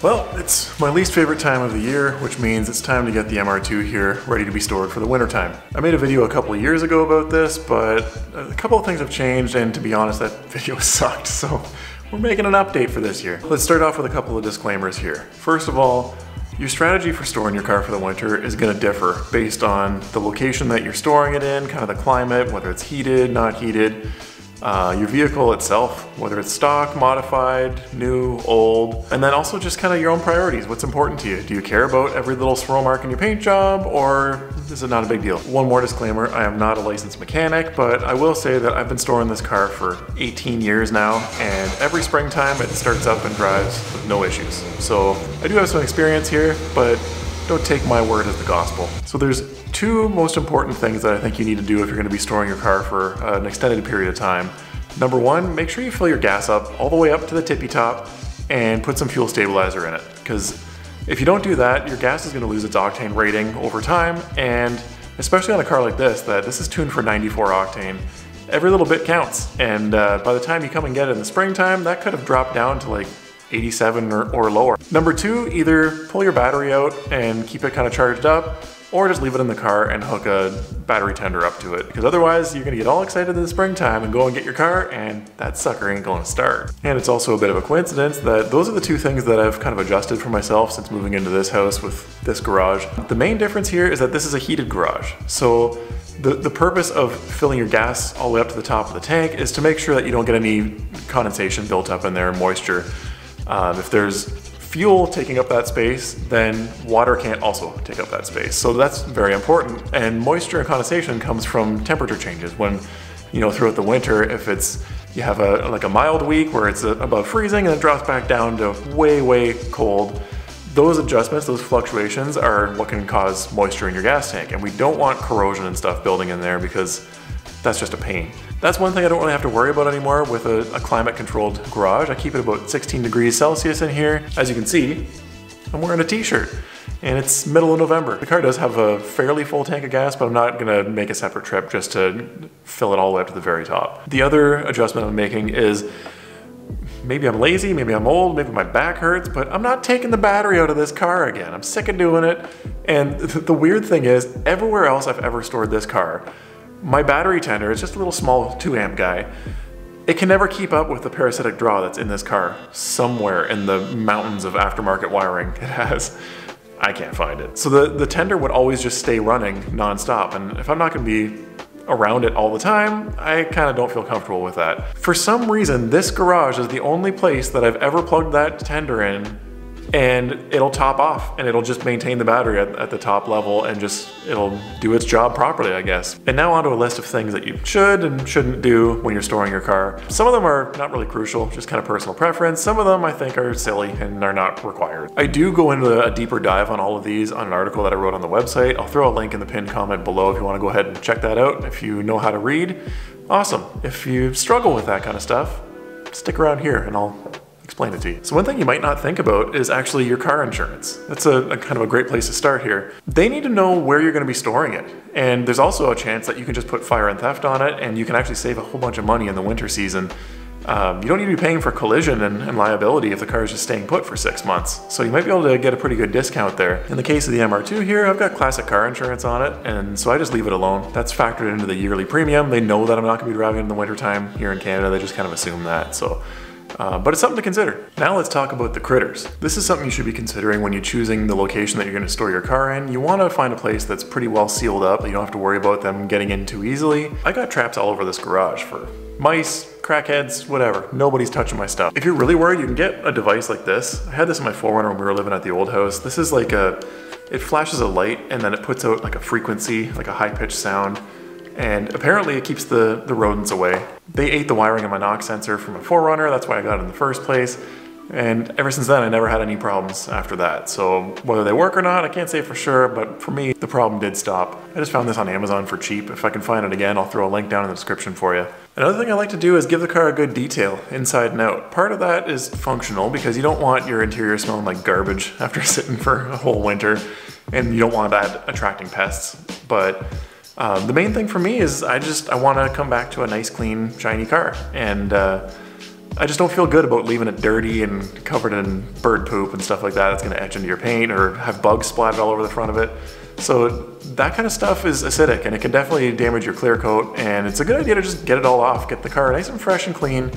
Well, it's my least favorite time of the year, which means it's time to get the MR2 here ready to be stored for the winter time. I made a video a couple of years ago about this, but a couple of things have changed, and to be honest, that video sucked, so we're making an update for this year. Let's start off with a couple of disclaimers here. First of all, your strategy for storing your car for the winter is going to differ based on the location that you're storing it in, kind of the climate, whether it's heated, not heated, your vehicle itself, whether it's stock, modified, new, old, and then also just kind of your own priorities. What's important to you? Do you care about every little swirl mark in your paint job, or is it not a big deal? One more disclaimer, I am not a licensed mechanic, but I will say that I've been storing this car for 18 years now, and every springtime it starts up and drives with no issues. So I do have some experience here, but don't take my word as the gospel. So there's two most important things that I think you need to do if you're going to be storing your car for an extended period of time. Number one, make sure you fill your gas up all the way up to the tippy top and put some fuel stabilizer in it. Because if you don't do that, your gas is going to lose its octane rating over time, and especially on a car like this, this is tuned for 94 octane, every little bit counts. And by the time you come and get it in the springtime, that could have dropped down to like 87 or lower. Number two, either pull your battery out and keep it kind of charged up, or just leave it in the car and hook a battery tender up to it, because otherwise you're gonna get all excited in the springtime and go and get your car and that sucker ain't gonna start. And it's also a bit of a coincidence that those are the two things that I've kind of adjusted for myself since moving into this house with this garage. The main difference here is that this is a heated garage. So the purpose of filling your gas all the way up to the top of the tank is to make sure that you don't get any condensation built up in there, moisture. If there's fuel taking up that space, then water can't also take up that space. So that's very important. And moisture and condensation comes from temperature changes. When, throughout the winter, if you have a mild week where it's above freezing and it drops back down to way cold, those adjustments, those fluctuations are what can cause moisture in your gas tank. And we don't want corrosion and stuff building in there, because that's just a pain. That's one thing I don't really have to worry about anymore with a climate-controlled garage. I keep it about 16 degrees Celsius in here. As you can see, I'm wearing a t-shirt, and it's middle of November. The car does have a fairly full tank of gas, but I'm not gonna make a separate trip just to fill it all the way up to the very top. The other adjustment I'm making is, maybe I'm lazy, maybe I'm old, maybe my back hurts, but I'm not taking the battery out of this car again. I'm sick of doing it. And the weird thing is, everywhere else I've ever stored this car, my battery tender is just a little small 2 amp guy. It can never keep up with the parasitic draw that's in this car somewhere in the mountains of aftermarket wiring it has. I can't find it. So the tender would always just stay running nonstop, and if I'm not gonna be around it all the time, I kind of don't feel comfortable with that. For some reason, this garage is the only place that I've ever plugged that tender in and it'll top off and it'll just maintain the battery at the top level, and it'll do its job properly, I guess. And now onto a list of things that you should and shouldn't do when you're storing your car. Some of them are not really crucial, just kind of personal preference. Some of them I think are silly and are not required. I do go into a deeper dive on all of these on an article that I wrote on the website. I'll throw a link in the pinned comment below if you want to go ahead and check that out. If you know how to read, awesome. If you struggle with that kind of stuff, stick around here and I'll explain it to you. So one thing you might not think about is actually your car insurance. That's a kind of a great place to start here. They need to know where you're going to be storing it. And there's also a chance that you can just put fire and theft on it, and you can actually save a whole bunch of money in the winter season. You don't need to be paying for collision and liability if the car is just staying put for 6 months. So you might be able to get a pretty good discount there. In the case of the MR2 here, I've got classic car insurance on it, and so I just leave it alone. That's factored into the yearly premium. They know that I'm not going to be driving in the wintertime here in Canada. They just kind of assume that. So. But it's something to consider. Now let's talk about the critters. This is something you should be considering when you're choosing the location that you're going to store your car in. You want to find a place that's pretty well sealed up, that you don't have to worry about them getting in too easily. I got traps all over this garage for mice, crackheads, whatever. Nobody's touching my stuff. If you're really worried, you can get a device like this. I had this in my 4Runner when we were living at the old house. This is like it flashes a light and then it puts out like a frequency, like a high-pitched sound. And apparently it keeps the rodents away. They ate the wiring of my knock sensor from a 4Runner, that's why I got it in the first place. And ever since then, I never had any problems after that. So whether they work or not, I can't say for sure, but for me, the problem did stop. I just found this on Amazon for cheap. If I can find it again, I'll throw a link down in the description for you. Another thing I like to do is give the car a good detail, inside and out. Part of that is functional, because you don't want your interior smelling like garbage after sitting for a whole winter, and you don't want that attracting pests. But the main thing for me is I want to come back to a nice, clean, shiny car. And I just don't feel good about leaving it dirty and covered in bird poop and stuff like that. That's gonna etch into your paint or have bugs splattered all over the front of it. So that kind of stuff is acidic and it can definitely damage your clear coat, and it's a good idea to just get it all off, get the car nice and fresh and clean,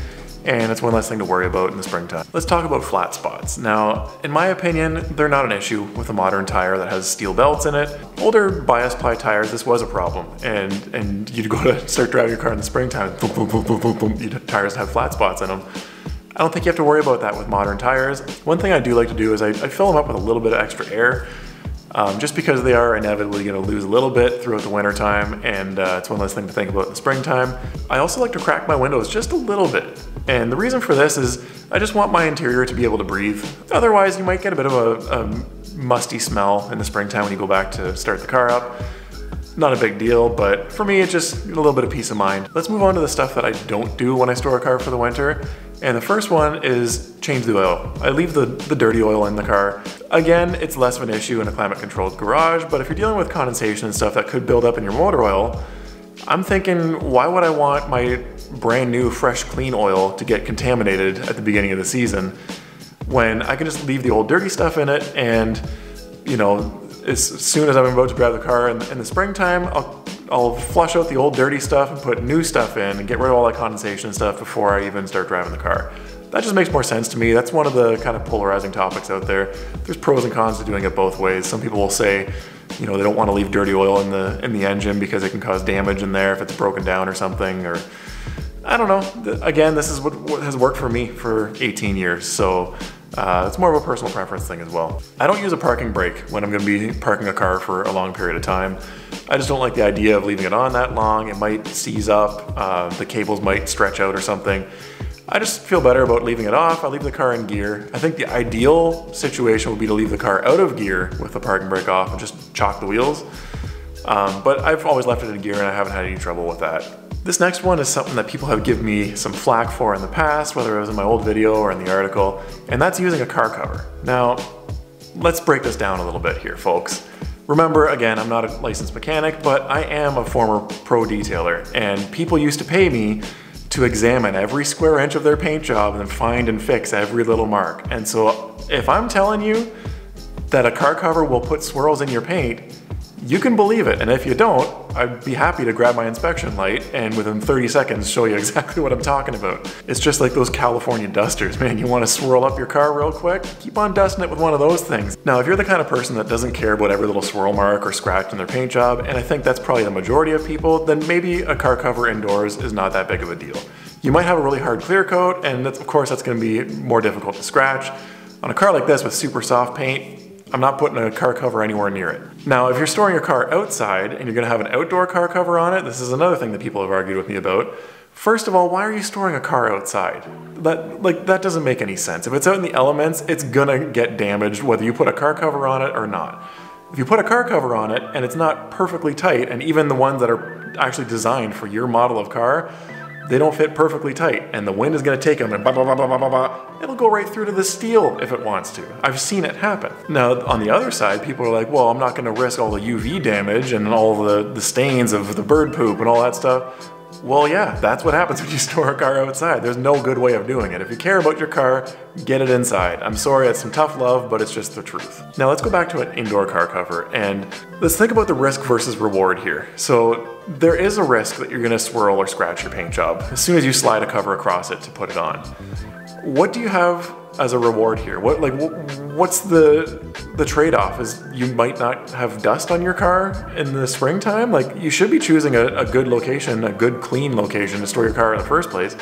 and it's one less thing to worry about in the springtime. Let's talk about flat spots. Now, in my opinion, they're not an issue with a modern tire that has steel belts in it. Older bias ply tires, this was a problem, and you'd go to start driving your car in the springtime, boom, boom, boom, boom, boom, boom, your tires have flat spots in them. I don't think you have to worry about that with modern tires. One thing I do like to do is I fill them up with a little bit of extra air, just because they are inevitably going to lose a little bit throughout the winter time, and it's one less thing to think about in the springtime. I also like to crack my windows just a little bit, and the reason for this is I just want my interior to be able to breathe. Otherwise, you might get a bit of a musty smell in the springtime when you go back to start the car up. Not a big deal, but for me, it's just a little bit of peace of mind. Let's move on to the stuff that I don't do when I store a car for the winter. And the first one is change the oil. I leave the dirty oil in the car. Again, it's less of an issue in a climate controlled garage, but if you're dealing with condensation and stuff that could build up in your motor oil, I'm thinking, why would I want my brand new, fresh, clean oil to get contaminated at the beginning of the season when I can just leave the old dirty stuff in it, and you know, as soon as I'm about to grab the car in the springtime, I'll flush out the old dirty stuff and put new stuff in and get rid of all that condensation and stuff before I even start driving the car. That just makes more sense to me. That's one of the kind of polarizing topics out there. There's pros and cons to doing it both ways. Some people will say, you know, they don't want to leave dirty oil in the engine because it can cause damage in there if it's broken down or something, or I don't know. Again, this is what has worked for me for 18 years, so it's more of a personal preference thing as well. I don't use a parking brake when I'm going to be parking a car for a long period of time. I just don't like the idea of leaving it on that long. It might seize up, the cables might stretch out or something. I just feel better about leaving it off. I leave the car in gear. I think the ideal situation would be to leave the car out of gear with the parking brake off and just chock the wheels. But I've always left it in gear and I haven't had any trouble with that. This next one is something that people have given me some flack for in the past, whether it was in my old video or in the article, and that's using a car cover. Now, let's break this down a little bit here, folks. Remember, again, I'm not a licensed mechanic, but I am a former pro detailer, and people used to pay me to examine every square inch of their paint job and then find and fix every little mark. And so if I'm telling you that a car cover will put swirls in your paint, you can believe it. And if you don't, I'd be happy to grab my inspection light and within 30 seconds show you exactly what I'm talking about. It's just like those California dusters, man. You want to swirl up your car real quick? Keep on dusting it with one of those things. Now, if you're the kind of person that doesn't care about every little swirl mark or scratch in their paint job, and I think that's probably the majority of people, then maybe a car cover indoors is not that big of a deal. You might have a really hard clear coat, and of course that's going to be more difficult to scratch. On a car like this with super soft paint, I'm not putting a car cover anywhere near it. Now, if you're storing your car outside and you're gonna have an outdoor car cover on it, this is another thing that people have argued with me about. First of all, why are you storing a car outside? That doesn't make any sense. If it's out in the elements, it's gonna get damaged whether you put a car cover on it or not. If you put a car cover on it and it's not perfectly tight, and even the ones that are actually designed for your model of car, they don't fit perfectly tight, and the wind is gonna take them and blah, blah, blah, blah, blah, blah, blah. It'll go right through to the steel if it wants to. I've seen it happen. Now, on the other side, people are like, well, I'm not gonna risk all the UV damage and all the stains of the bird poop and all that stuff. Well, yeah, that's what happens when you store a car outside. There's no good way of doing it. If you care about your car, get it inside. I'm sorry, it's some tough love, but it's just the truth. Now let's go back to an indoor car cover, and let's think about the risk versus reward here. So there is a risk that you're gonna swirl or scratch your paint job as soon as you slide a cover across it to put it on. What do you have as a reward here? What's the trade-off? Is you might not have dust on your car in the springtime? Like, you should be choosing a good location, a good clean location to store your car in the first place.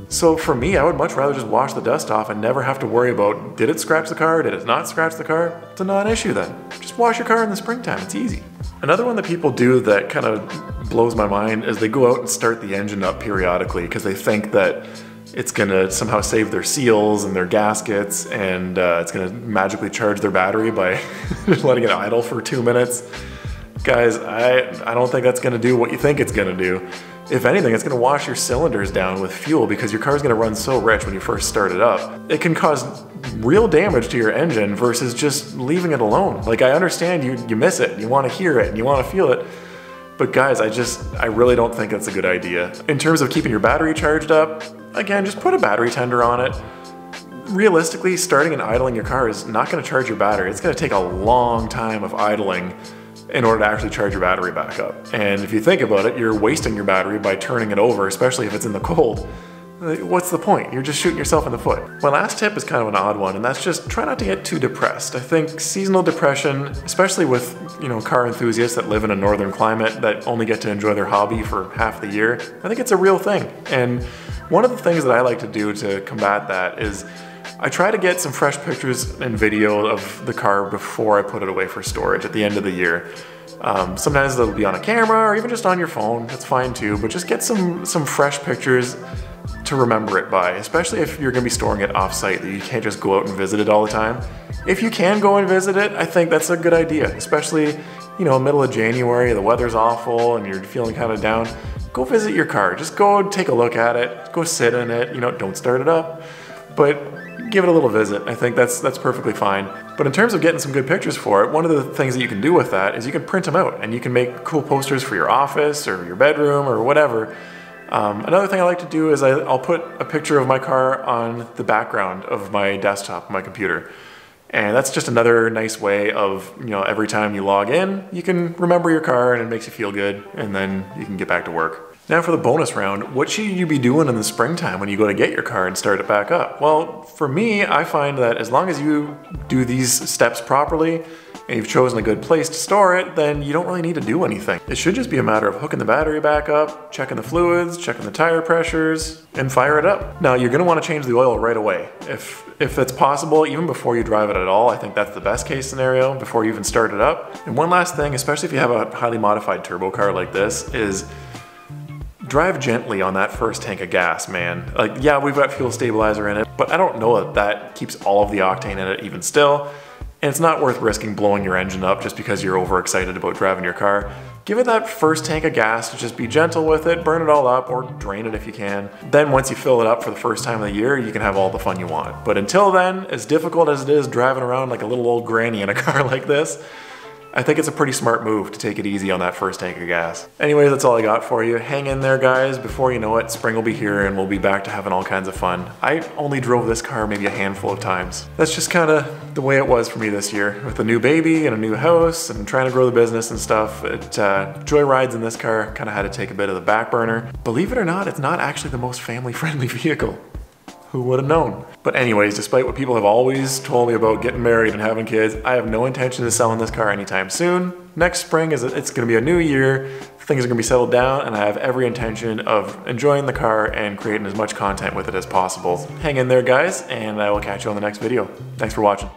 So for me, I would much rather just wash the dust off and never have to worry about, did it scratch the car, did it not scratch the car? It's a non-issue then. Just wash your car in the springtime, it's easy. Another one that people do that kind of blows my mind is they go out and start the engine up periodically because they think that it's gonna somehow save their seals and their gaskets, and it's gonna magically charge their battery by letting it idle for 2 minutes. Guys, I don't think that's gonna do what you think it's gonna do. If anything, it's gonna wash your cylinders down with fuel because your car's gonna run so rich when you first start it up. It can cause real damage to your engine versus just leaving it alone. Like, I understand you miss it, you wanna hear it, and you wanna feel it, but guys, I really don't think that's a good idea. In terms of keeping your battery charged up, again, just put a battery tender on it. Realistically, starting and idling your car is not going to charge your battery. It's going to take a long time of idling in order to actually charge your battery back up. And if you think about it, you're wasting your battery by turning it over, especially if it's in the cold. What's the point? You're just shooting yourself in the foot. My last tip is kind of an odd one, and that's just try not to get too depressed. I think seasonal depression, especially with, car enthusiasts that live in a northern climate that only get to enjoy their hobby for half the year, I think it's a real thing. And one of the things that I like to do to combat that is I try to get some fresh pictures and video of the car before I put it away for storage at the end of the year. Sometimes it'll be on a camera or even just on your phone, that's fine too, but just get some fresh pictures to remember it by, especially if you're going to be storing it off-site, that you can't just go out and visit it all the time. If you can go and visit it, I think that's a good idea, especially, middle of January, the weather's awful and you're feeling kind of down. Go visit your car, just go take a look at it, go sit in it, don't start it up, but give it a little visit. I think that's perfectly fine. But in terms of getting some good pictures for it, one of the things that you can do with that is you can print them out and you can make cool posters for your office or your bedroom or whatever. Another thing I like to do is I'll put a picture of my car on the background of my desktop, my computer. And that's just another nice way of, every time you log in, you can remember your car and it makes you feel good, and then you can get back to work. Now for the bonus round, what should you be doing in the springtime when you go to get your car and start it back up? Well, for me, I find that as long as you do these steps properly, and you've chosen a good place to store it, then you don't really need to do anything. It should just be a matter of hooking the battery back up, checking the fluids, checking the tire pressures, and fire it up. Now you're gonna wanna change the oil right away. If it's possible, even before you drive it at all, I think that's the best case scenario, before you even start it up. And one last thing, especially if you have a highly modified turbo car like this, is drive gently on that first tank of gas, man. Like, yeah, we've got fuel stabilizer in it, but I don't know that keeps all of the octane in it even still. And it's not worth risking blowing your engine up just because you're overexcited about driving your car. Give it that first tank of gas, to just be gentle with it, burn it all up, or drain it if you can. Then once you fill it up for the first time of the year, you can have all the fun you want. But until then, as difficult as it is driving around like a little old granny in a car like this, I think it's a pretty smart move to take it easy on that first tank of gas. Anyways, that's all I got for you. Hang in there, guys. Before you know it, spring will be here and we'll be back to having all kinds of fun. I only drove this car maybe a handful of times. That's just kind of the way it was for me this year. With a new baby and a new house and trying to grow the business and stuff, joy rides in this car kind of had to take a bit of the back burner. Believe it or not, it's not actually the most family-friendly vehicle. Who would have known? But anyways, despite what people have always told me about getting married and having kids, I have no intention of selling this car anytime soon. Next spring, it's gonna be a new year, things are gonna be settled down, and I have every intention of enjoying the car and creating as much content with it as possible. Hang in there, guys, and I will catch you on the next video. Thanks for watching.